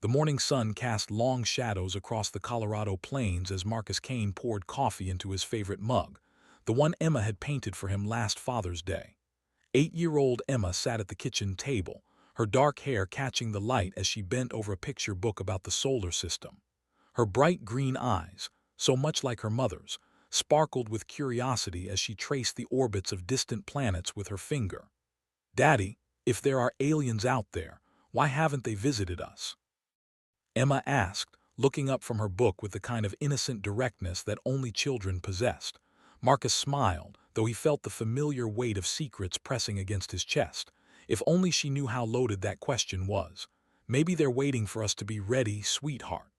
The morning sun cast long shadows across the Colorado plains as Marcus Kane poured coffee into his favorite mug, the one Emma had painted for him last Father's Day. 8-year-old Emma sat at the kitchen table, her dark hair catching the light as she bent over a picture book about the solar system. Her bright green eyes, so much like her mother's, sparkled with curiosity as she traced the orbits of distant planets with her finger. "Daddy, if there are aliens out there, why haven't they visited us?" Emma asked, looking up from her book with the kind of innocent directness that only children possessed. Marcus smiled, though he felt the familiar weight of secrets pressing against his chest. If only she knew how loaded that question was. "Maybe they're waiting for us to be ready, sweetheart."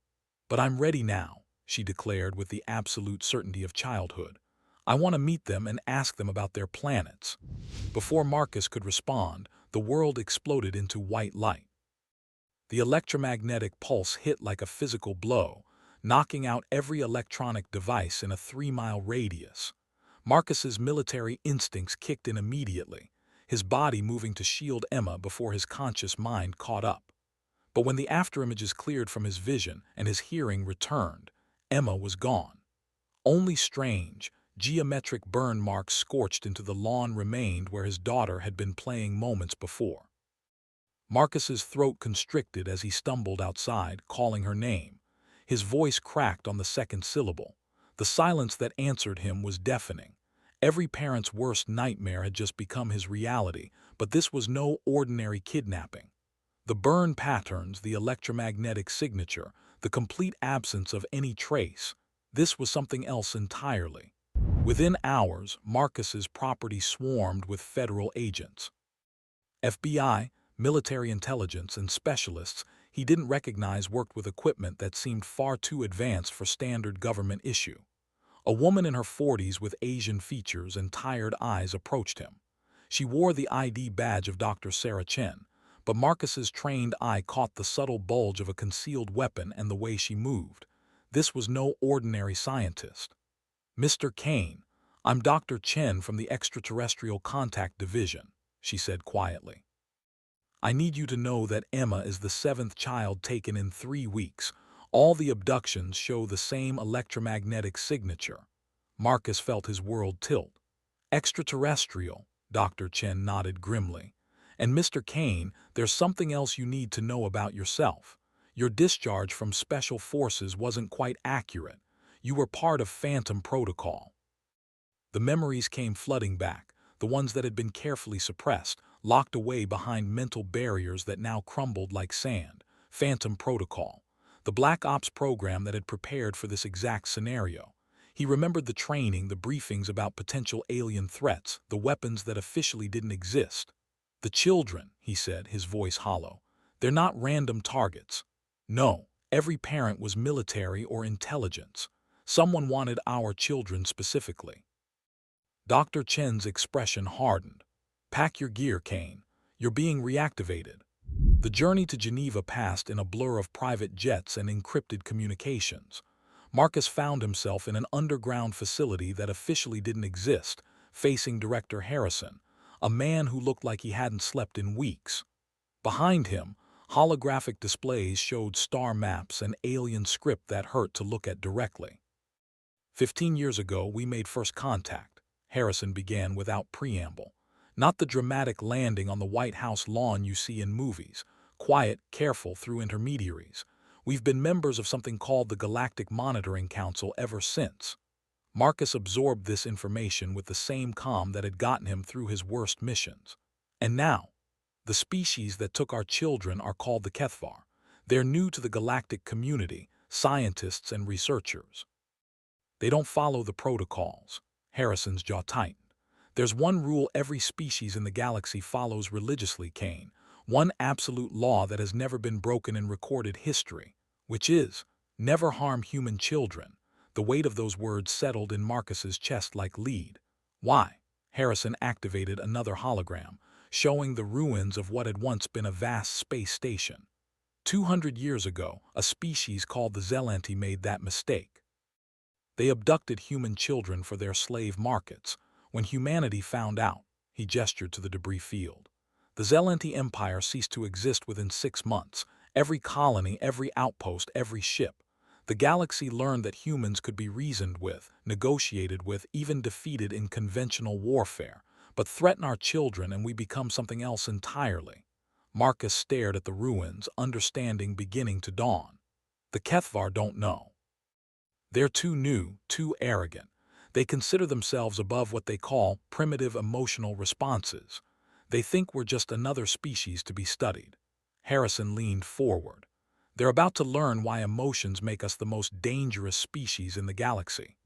"But I'm ready now," she declared with the absolute certainty of childhood. "I want to meet them and ask them about their planets." Before Marcus could respond, the world exploded into white light. The electromagnetic pulse hit like a physical blow, knocking out every electronic device in a 3-mile radius. Marcus's military instincts kicked in immediately, his body moving to shield Emma before his conscious mind caught up. But when the afterimages cleared from his vision and his hearing returned, Emma was gone. Only strange, geometric burn marks scorched into the lawn remained where his daughter had been playing moments before. Marcus's throat constricted as he stumbled outside, calling her name. His voice cracked on the second syllable. The silence that answered him was deafening. Every parent's worst nightmare had just become his reality, but this was no ordinary kidnapping. The burn patterns, the electromagnetic signature, the complete absence of any trace. This was something else entirely. Within hours, Marcus's property swarmed with federal agents. FBI, military intelligence, and specialists he didn't recognize worked with equipment that seemed far too advanced for standard government issue. A woman in her 40s with Asian features and tired eyes approached him. She wore the ID badge of Dr. Sarah Chen, but Marcus's trained eye caught the subtle bulge of a concealed weapon and the way she moved. This was no ordinary scientist. "Mr. Kane, I'm Dr. Chen from the Extraterrestrial Contact Division," she said quietly. "I need you to know that Emma is the 7th child taken in 3 weeks. All the abductions show the same electromagnetic signature." Marcus felt his world tilt. "Extraterrestrial," Dr. Chen nodded grimly. "And Mr. Kane, there's something else you need to know about yourself. Your discharge from Special Forces wasn't quite accurate. You were part of Phantom Protocol." The memories came flooding back, the ones that had been carefully suppressed, locked away behind mental barriers that now crumbled like sand. Phantom Protocol, the Black Ops program that had prepared for this exact scenario. He remembered the training, the briefings about potential alien threats, the weapons that officially didn't exist. "The children," he said, his voice hollow. "They're not random targets. No, every parent was military or intelligence. Someone wanted our children specifically." Dr. Chen's expression hardened. "Pack your gear, Kane. You're being reactivated." The journey to Geneva passed in a blur of private jets and encrypted communications. Marcus found himself in an underground facility that officially didn't exist, facing Director Harrison, a man who looked like he hadn't slept in weeks. Behind him, holographic displays showed star maps and alien script that hurt to look at directly. "15 years ago, we made first contact," Harrison began without preamble. "Not the dramatic landing on the White House lawn you see in movies, quiet, careful through intermediaries. We've been members of something called the Galactic Monitoring Council ever since." Marcus absorbed this information with the same calm that had gotten him through his worst missions. "And now, the species that took our children are called the Kethvar. They're new to the galactic community, scientists and researchers. They don't follow the protocols." Harrison's jaw tightened. "There's one rule every species in the galaxy follows religiously, Kane. One absolute law that has never been broken in recorded history, which is, never harm human children." The weight of those words settled in Marcus's chest like lead. "Why?" Harrison activated another hologram, showing the ruins of what had once been a vast space station. 200 years ago, a species called the Zelanti made that mistake. They abducted human children for their slave markets. When humanity found out, he gestured to the debris field. The Zelanti Empire ceased to exist within 6 months. Every colony, every outpost, every ship. The galaxy learned that humans could be reasoned with, negotiated with, even defeated in conventional warfare, but threaten our children and we become something else entirely. Marcus stared at the ruins, understanding beginning to dawn. The Kethvar don't know. They're too new, too arrogant. They consider themselves above what they call primitive emotional responses. They think we're just another species to be studied. Harrison leaned forward. They're about to learn why emotions make us the most dangerous species in the galaxy.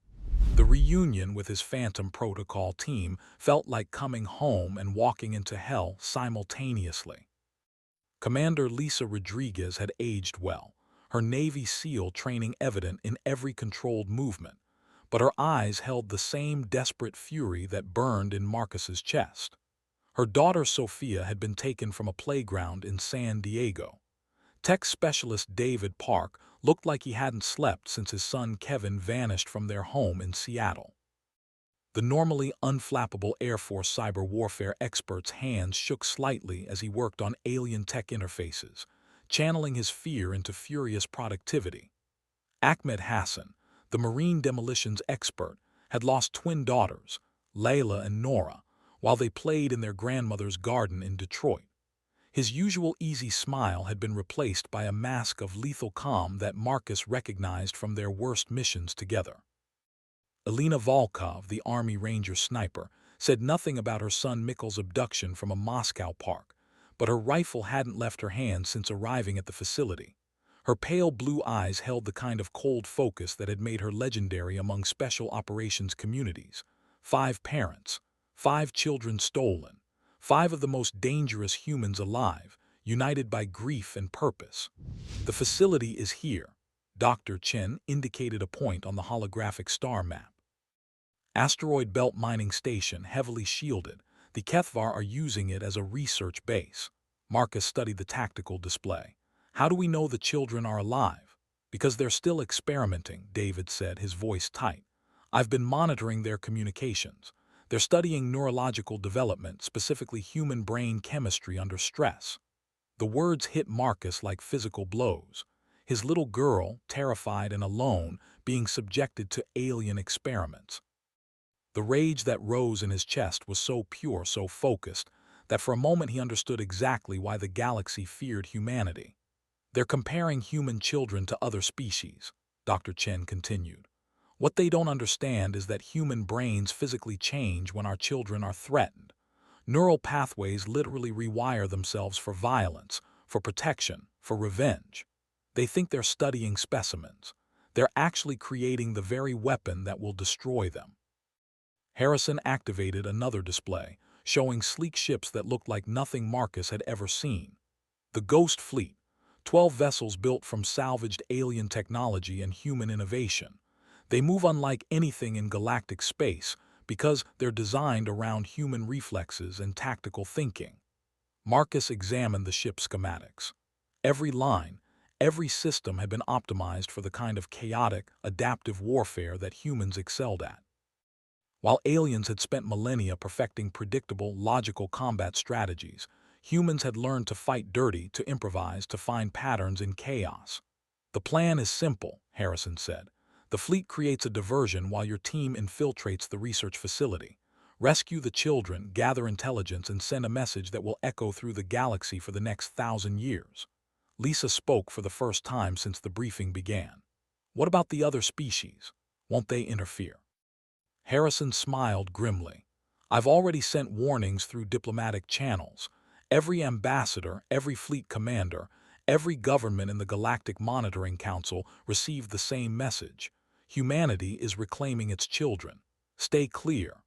The reunion with his Phantom Protocol team felt like coming home and walking into hell simultaneously. Commander Lisa Rodriguez had aged well, her Navy SEAL training evident in every controlled movement, but her eyes held the same desperate fury that burned in Marcus's chest. Her daughter Sophia had been taken from a playground in San Diego. Tech specialist David Park looked like he hadn't slept since his son Kevin vanished from their home in Seattle. The normally unflappable Air Force cyber warfare expert's hands shook slightly as he worked on alien tech interfaces, channeling his fear into furious productivity. Ahmed Hassan, the Marine demolitions expert, had lost twin daughters, Layla and Nora, while they played in their grandmother's garden in Detroit. His usual easy smile had been replaced by a mask of lethal calm that Marcus recognized from their worst missions together. Elena Volkov, the Army Ranger sniper, said nothing about her son Mikhail's abduction from a Moscow park, but her rifle hadn't left her hand since arriving at the facility. Her pale blue eyes held the kind of cold focus that had made her legendary among special operations communities. 5 parents, 5 children stolen, 5 of the most dangerous humans alive, united by grief and purpose. The facility is here. Dr. Chen indicated a point on the holographic star map. Asteroid Belt Mining Station, heavily shielded. The Kethvar are using it as a research base. Marcus studied the tactical display. How do we know the children are alive? Because they're still experimenting, David said, his voice tight. I've been monitoring their communications. They're studying neurological development, specifically human brain chemistry under stress. The words hit Marcus like physical blows. His little girl, terrified and alone, being subjected to alien experiments. The rage that rose in his chest was so pure, so focused, that for a moment he understood exactly why the galaxy feared humanity. They're comparing human children to other species, Dr. Chen continued. What they don't understand is that human brains physically change when our children are threatened. Neural pathways literally rewire themselves for violence, for protection, for revenge. They think they're studying specimens. They're actually creating the very weapon that will destroy them. Harrison activated another display, showing sleek ships that looked like nothing Marcus had ever seen. The Ghost Fleet, 12 vessels built from salvaged alien technology and human innovation. They move unlike anything in galactic space because they're designed around human reflexes and tactical thinking. Marcus examined the ship's schematics. Every line, every system had been optimized for the kind of chaotic, adaptive warfare that humans excelled at. While aliens had spent millennia perfecting predictable, logical combat strategies, humans had learned to fight dirty, to improvise, to find patterns in chaos. The plan is simple, Harrison said. The fleet creates a diversion while your team infiltrates the research facility. Rescue the children, gather intelligence, and send a message that will echo through the galaxy for the next 1,000 years. Lisa spoke for the first time since the briefing began. What about the other species? Won't they interfere? Harrison smiled grimly. I've already sent warnings through diplomatic channels. Every ambassador, every fleet commander, every government in the Galactic Monitoring Council received the same message. Humanity is reclaiming its children. Stay clear.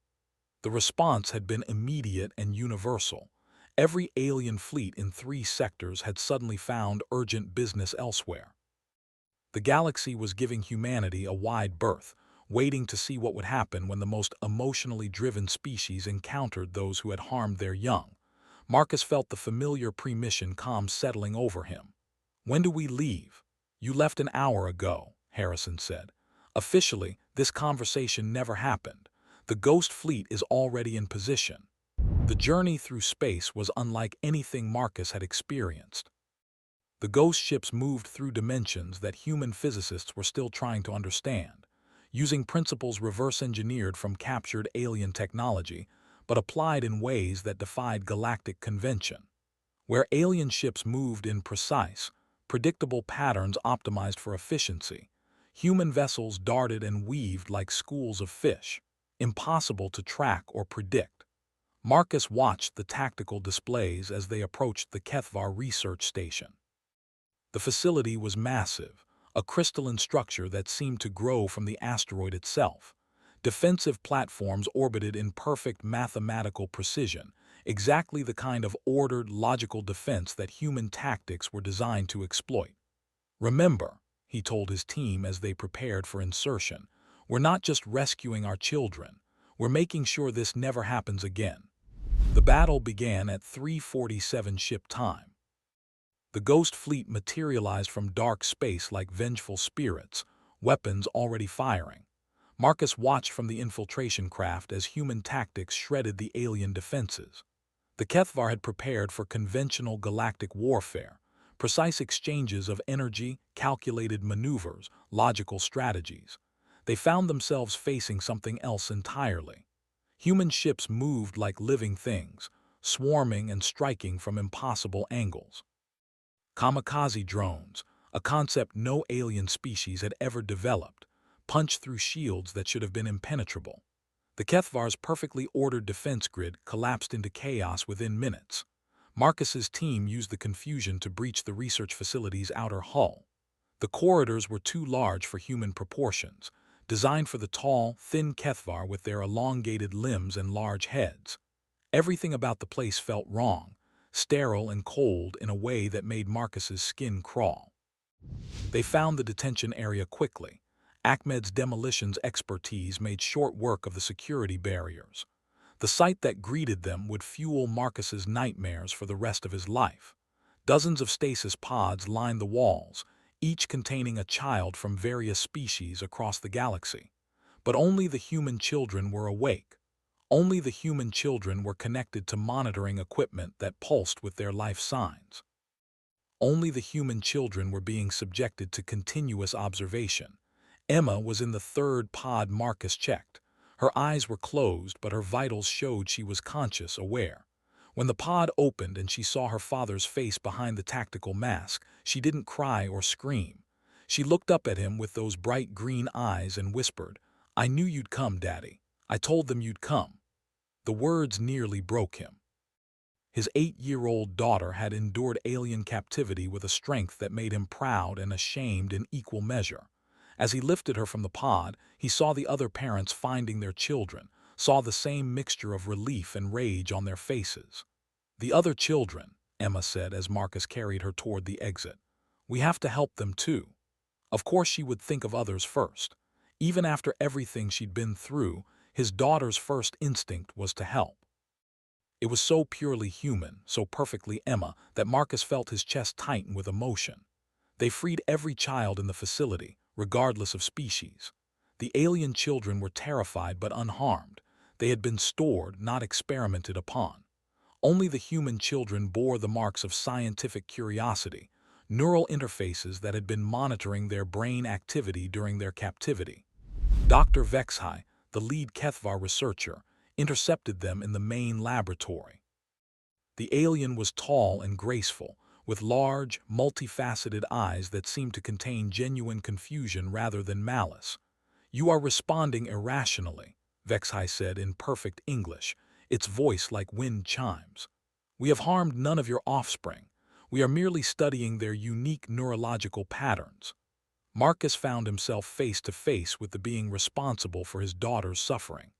The response had been immediate and universal. Every alien fleet in 3 sectors had suddenly found urgent business elsewhere. The galaxy was giving humanity a wide berth, waiting to see what would happen when the most emotionally driven species encountered those who had harmed their young. Marcus felt the familiar pre-mission calm settling over him. When do we leave? You left an hour ago, Harrison said. Officially, this conversation never happened. The Ghost Fleet is already in position. The journey through space was unlike anything Marcus had experienced. The The ghost ships moved through dimensions that human physicists were still trying to understand, using principles reverse-engineered from captured alien technology, but applied in ways that defied galactic convention. Where alien ships moved in precise, predictable patterns optimized for efficiency, human vessels darted and weaved like schools of fish, impossible to track or predict. Marcus watched the tactical displays as they approached the Kethvar research station. The facility was massive, a crystalline structure that seemed to grow from the asteroid itself. Defensive platforms orbited in perfect mathematical precision, exactly the kind of ordered, logical defense that human tactics were designed to exploit. "Remember," he told his team as they prepared for insertion, "we're not just rescuing our children, we're making sure this never happens again." The battle began at 3:47 ship time. The Ghost Fleet materialized from dark space like vengeful spirits, weapons already firing. Marcus watched from the infiltration craft as human tactics shredded the alien defenses. The Kethvar had prepared for conventional galactic warfare, precise exchanges of energy, calculated maneuvers, logical strategies. They found themselves facing something else entirely. Human ships moved like living things, swarming and striking from impossible angles. Kamikaze drones, a concept no alien species had ever developed, punched through shields that should have been impenetrable. The Kethvar's perfectly ordered defense grid collapsed into chaos within minutes. Marcus's team used the confusion to breach the research facility's outer hull. The corridors were too large for human proportions, designed for the tall, thin Kethvar with their elongated limbs and large heads. Everything about the place felt wrong, sterile and cold in a way that made Marcus's skin crawl. They found the detention area quickly. Ahmed's demolitions expertise made short work of the security barriers. The sight that greeted them would fuel Marcus's nightmares for the rest of his life. Dozens of stasis pods lined the walls, each containing a child from various species across the galaxy. But only the human children were awake. Only the human children were connected to monitoring equipment that pulsed with their life signs. Only the human children were being subjected to continuous observation. Emma was in the third pod Marcus checked. Her eyes were closed, but her vitals showed she was conscious, aware. When the pod opened and she saw her father's face behind the tactical mask, she didn't cry or scream. She looked up at him with those bright green eyes and whispered, "I knew you'd come, Daddy. I told them you'd come." The words nearly broke him. His 8-year-old daughter had endured alien captivity with a strength that made him proud and ashamed in equal measure. As he lifted her from the pod, he saw the other parents finding their children, saw the same mixture of relief and rage on their faces. "The other children," Emma said as Marcus carried her toward the exit. "We have to help them too." Of course she would think of others first. Even after everything she'd been through, his daughter's first instinct was to help. It was so purely human, so perfectly Emma, that Marcus felt his chest tighten with emotion. They freed every child in the facility, regardless of species. The alien children were terrified but unharmed. They had been stored, not experimented upon. Only the human children bore the marks of scientific curiosity, neural interfaces that had been monitoring their brain activity during their captivity. Dr. Vexhai, the lead Kethvar researcher, intercepted them in the main laboratory. The alien was tall and graceful, with large, multifaceted eyes that seemed to contain genuine confusion rather than malice. "You are responding irrationally," Vexhai said in perfect English, its voice like wind chimes. "We have harmed none of your offspring. We are merely studying their unique neurological patterns." Marcus found himself face to face with the being responsible for his daughter's suffering.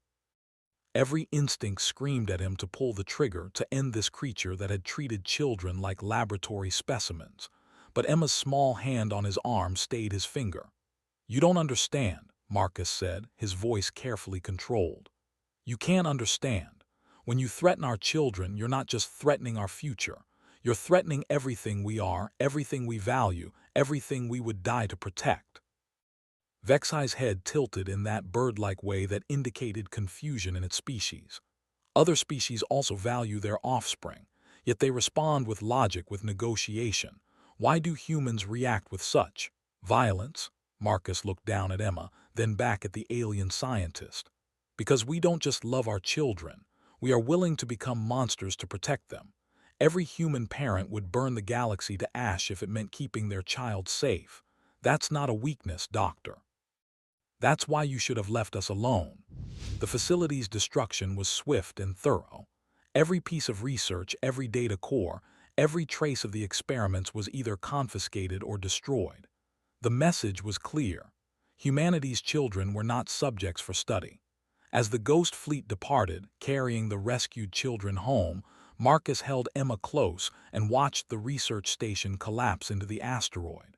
Every instinct screamed at him to pull the trigger to end this creature that had treated children like laboratory specimens. But Emma's small hand on his arm stayed his finger. "You don't understand," Marcus said, his voice carefully controlled. "You can't understand. When you threaten our children, you're not just threatening our future. You're threatening everything we are, everything we value, everything we would die to protect." Vexhai's head tilted in that bird-like way that indicated confusion in its species. Other species also value their offspring, yet they respond with logic, with negotiation. Why do humans react with such violence? Marcus looked down at Emma, then back at the alien scientist. Because we don't just love our children, we are willing to become monsters to protect them. Every human parent would burn the galaxy to ash if it meant keeping their child safe. That's not a weakness, Doctor. That's why you should have left us alone. The facility's destruction was swift and thorough. Every piece of research, every data core, every trace of the experiments was either confiscated or destroyed. The message was clear. Humanity's children were not subjects for study. As the Ghost Fleet departed, carrying the rescued children home, Marcus held Emma close and watched the research station collapse into the asteroid.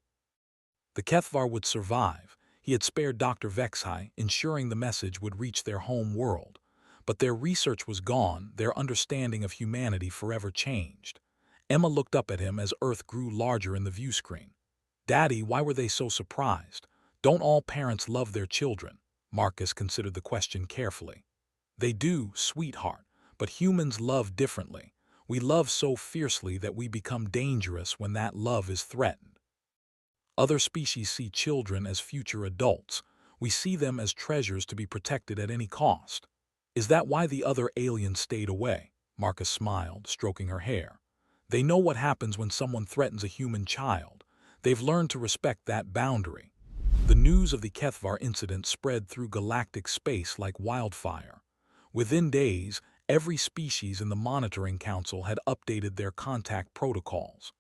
The Kethvar would survive. He had spared Dr. Vexhai, ensuring the message would reach their home world. But their research was gone, their understanding of humanity forever changed. Emma looked up at him as Earth grew larger in the viewscreen. Daddy, why were they so surprised? Don't all parents love their children? Marcus considered the question carefully. They do, sweetheart, but humans love differently. We love so fiercely that we become dangerous when that love is threatened. Other species see children as future adults. We see them as treasures to be protected at any cost. Is that why the other aliens stayed away? Marcus smiled, stroking her hair. They know what happens when someone threatens a human child. They've learned to respect that boundary. The news of the Kethvar incident spread through galactic space like wildfire. Within days, every species in the Monitoring Council had updated their contact protocols.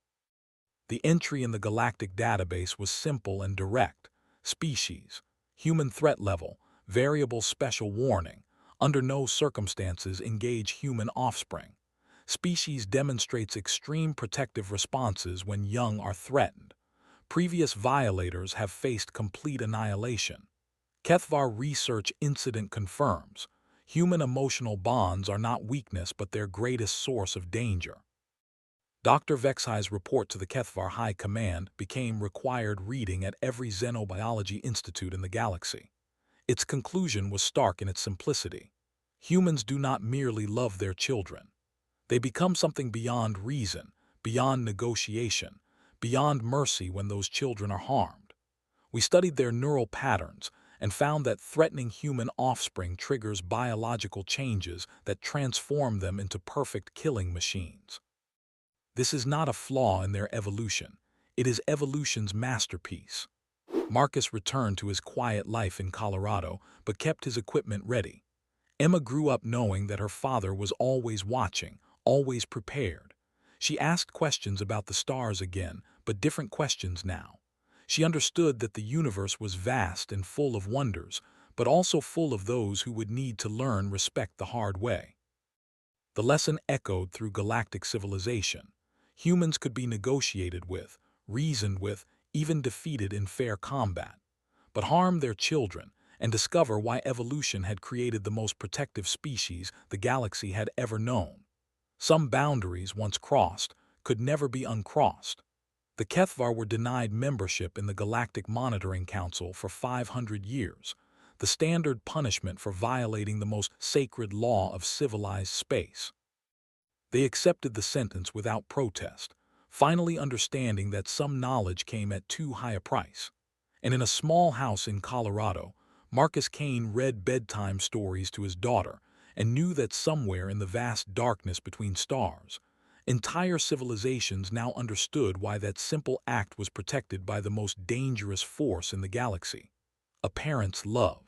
The entry in the galactic database was simple and direct. Species, human threat level, variable special warning, under no circumstances engage human offspring. Species demonstrates extreme protective responses when young are threatened. Previous violators have faced complete annihilation. Kethvar research incident confirms. Human emotional bonds are not weakness but their greatest source of danger. Dr. Vexhai's report to the Kethvar High Command became required reading at every xenobiology institute in the galaxy. Its conclusion was stark in its simplicity. Humans do not merely love their children. They become something beyond reason, beyond negotiation, beyond mercy when those children are harmed. We studied their neural patterns and found that threatening human offspring triggers biological changes that transform them into perfect killing machines. This is not a flaw in their evolution. It is evolution's masterpiece. Marcus returned to his quiet life in Colorado, but kept his equipment ready. Emma grew up knowing that her father was always watching, always prepared. She asked questions about the stars again, but different questions now. She understood that the universe was vast and full of wonders, but also full of those who would need to learn respect the hard way. The lesson echoed through galactic civilization. Humans could be negotiated with, reasoned with, even defeated in fair combat. But harm their children and discover why evolution had created the most protective species the galaxy had ever known. Some boundaries, once crossed, could never be uncrossed. The Kethvar were denied membership in the Galactic Monitoring Council for 500 years, the standard punishment for violating the most sacred law of civilized space. They accepted the sentence without protest, finally understanding that some knowledge came at too high a price. And in a small house in Colorado, Marcus Kane read bedtime stories to his daughter and knew that somewhere in the vast darkness between stars, entire civilizations now understood why that simple act was protected by the most dangerous force in the galaxy: a parent's love.